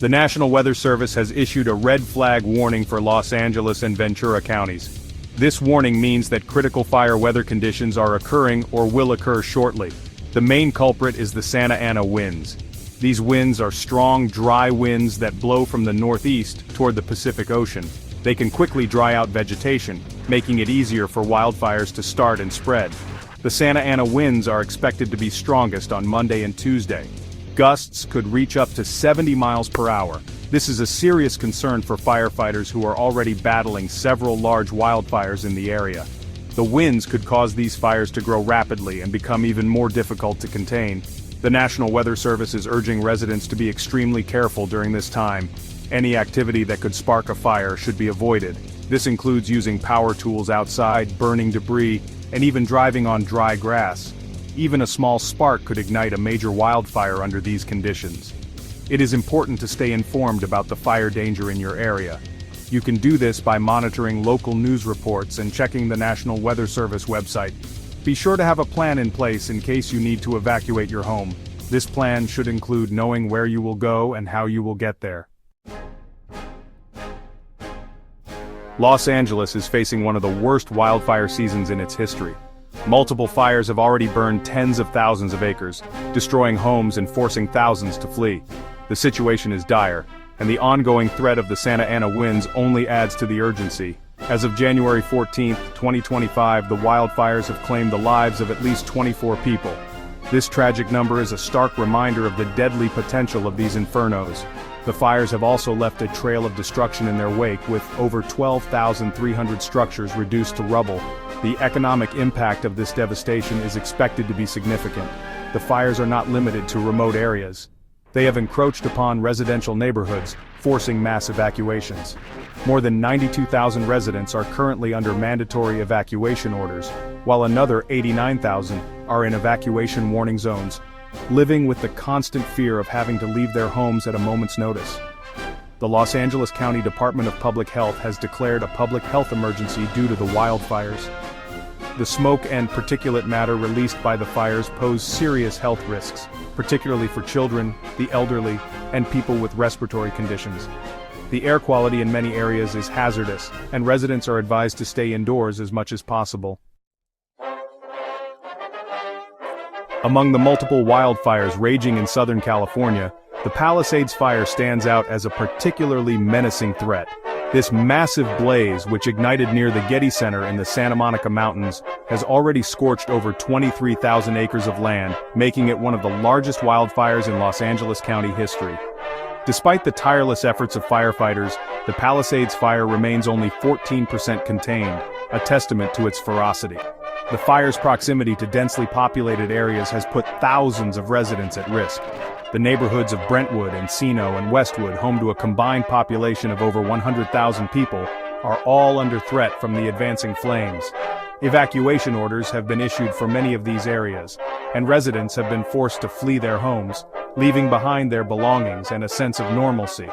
The National Weather Service has issued a red flag warning for Los Angeles and Ventura counties. This warning means that critical fire weather conditions are occurring or will occur shortly. The main culprit is the Santa Ana winds. These winds are strong, dry winds that blow from the northeast toward the Pacific Ocean. They can quickly dry out vegetation, making it easier for wildfires to start and spread. The Santa Ana winds are expected to be strongest on Monday and Tuesday. Gusts could reach up to 70 miles per hour. This is a serious concern for firefighters who are already battling several large wildfires in the area. The winds could cause these fires to grow rapidly and become even more difficult to contain. The National Weather Service is urging residents to be extremely careful during this time. Any activity that could spark a fire should be avoided. This includes using power tools outside, burning debris, and even driving on dry grass. Even a small spark could ignite a major wildfire under these conditions. It is important to stay informed about the fire danger in your area. You can do this by monitoring local news reports and checking the National Weather Service website. Be sure to have a plan in place in case you need to evacuate your home. This plan should include knowing where you will go and how you will get there. Los Angeles is facing one of the worst wildfire seasons in its history. Multiple fires have already burned tens of thousands of acres, destroying homes and forcing thousands to flee. The situation is dire, and the ongoing threat of the Santa Ana winds only adds to the urgency. As of January 14, 2025, the wildfires have claimed the lives of at least 24 people. This tragic number is a stark reminder of the deadly potential of these infernos. The fires have also left a trail of destruction in their wake, with over 12,300 structures reduced to rubble. The economic impact of this devastation is expected to be significant. The fires are not limited to remote areas. They have encroached upon residential neighborhoods, forcing mass evacuations. More than 92,000 residents are currently under mandatory evacuation orders, while another 89,000 are in evacuation warning zones, living with the constant fear of having to leave their homes at a moment's notice. The Los Angeles County Department of Public Health has declared a public health emergency due to the wildfires. The smoke and particulate matter released by the fires pose serious health risks, particularly for children, the elderly, and people with respiratory conditions. The air quality in many areas is hazardous, and residents are advised to stay indoors as much as possible. Among the multiple wildfires raging in Southern California, the Palisades Fire stands out as a particularly menacing threat. This massive blaze, which ignited near the Getty Center in the Santa Monica Mountains, has already scorched over 23,000 acres of land, making it one of the largest wildfires in Los Angeles County history. Despite the tireless efforts of firefighters, the Palisades Fire remains only 14% contained, a testament to its ferocity. The fire's proximity to densely populated areas has put thousands of residents at risk. The neighborhoods of Brentwood, Encino, and Westwood, home to a combined population of over 100,000 people, are all under threat from the advancing flames. Evacuation orders have been issued for many of these areas, and residents have been forced to flee their homes, leaving behind their belongings and a sense of normalcy.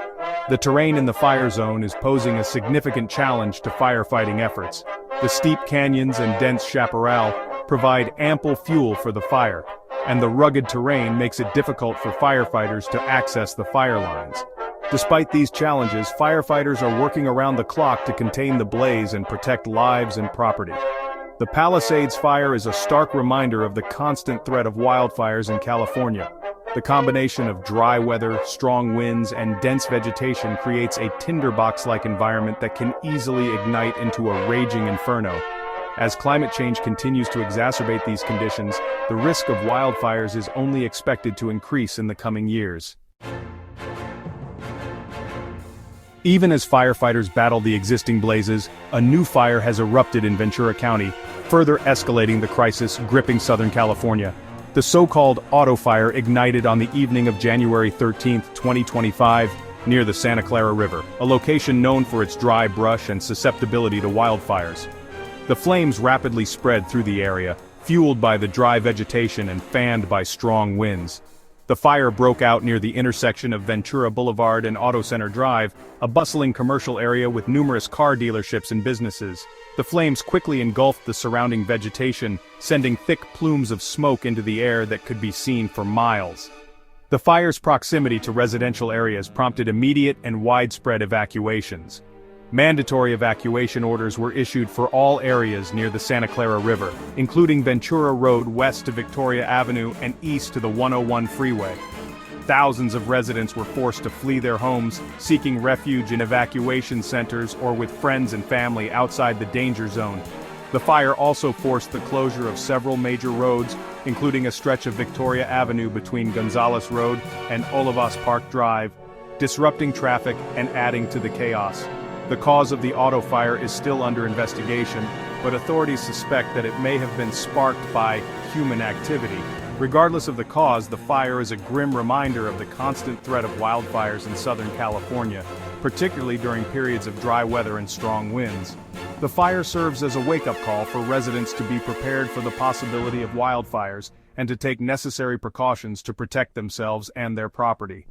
The terrain in the fire zone is posing a significant challenge to firefighting efforts. The steep canyons and dense chaparral provide ample fuel for the fire, and the rugged terrain makes it difficult for firefighters to access the fire lines. Despite these challenges, firefighters are working around the clock to contain the blaze and protect lives and property. The Palisades Fire is a stark reminder of the constant threat of wildfires in California. The combination of dry weather, strong winds, and dense vegetation creates a tinderbox-like environment that can easily ignite into a raging inferno. As climate change continues to exacerbate these conditions, the risk of wildfires is only expected to increase in the coming years. Even as firefighters battle the existing blazes, a new fire has erupted in Ventura County, further escalating the crisis gripping Southern California. The so-called auto fire ignited on the evening of January 13, 2025, near the Santa Clara River, a location known for its dry brush and susceptibility to wildfires. The flames rapidly spread through the area, fueled by the dry vegetation and fanned by strong winds. The fire broke out near the intersection of Ventura Boulevard and Auto Center Drive, a bustling commercial area with numerous car dealerships and businesses. The flames quickly engulfed the surrounding vegetation, sending thick plumes of smoke into the air that could be seen for miles. The fire's proximity to residential areas prompted immediate and widespread evacuations. Mandatory evacuation orders were issued for all areas near the Santa Clara River, including Ventura Road west to Victoria Avenue and east to the 101 freeway. Thousands of residents were forced to flee their homes, seeking refuge in evacuation centers or with friends and family outside the danger zone. The fire also forced the closure of several major roads, including a stretch of Victoria Avenue between Gonzales Road and Olivas Park Drive, disrupting traffic and adding to the chaos. The cause of the auto fire is still under investigation, but authorities suspect that it may have been sparked by human activity. Regardless of the cause, the fire is a grim reminder of the constant threat of wildfires in Southern California, particularly during periods of dry weather and strong winds. The fire serves as a wake-up call for residents to be prepared for the possibility of wildfires and to take necessary precautions to protect themselves and their property.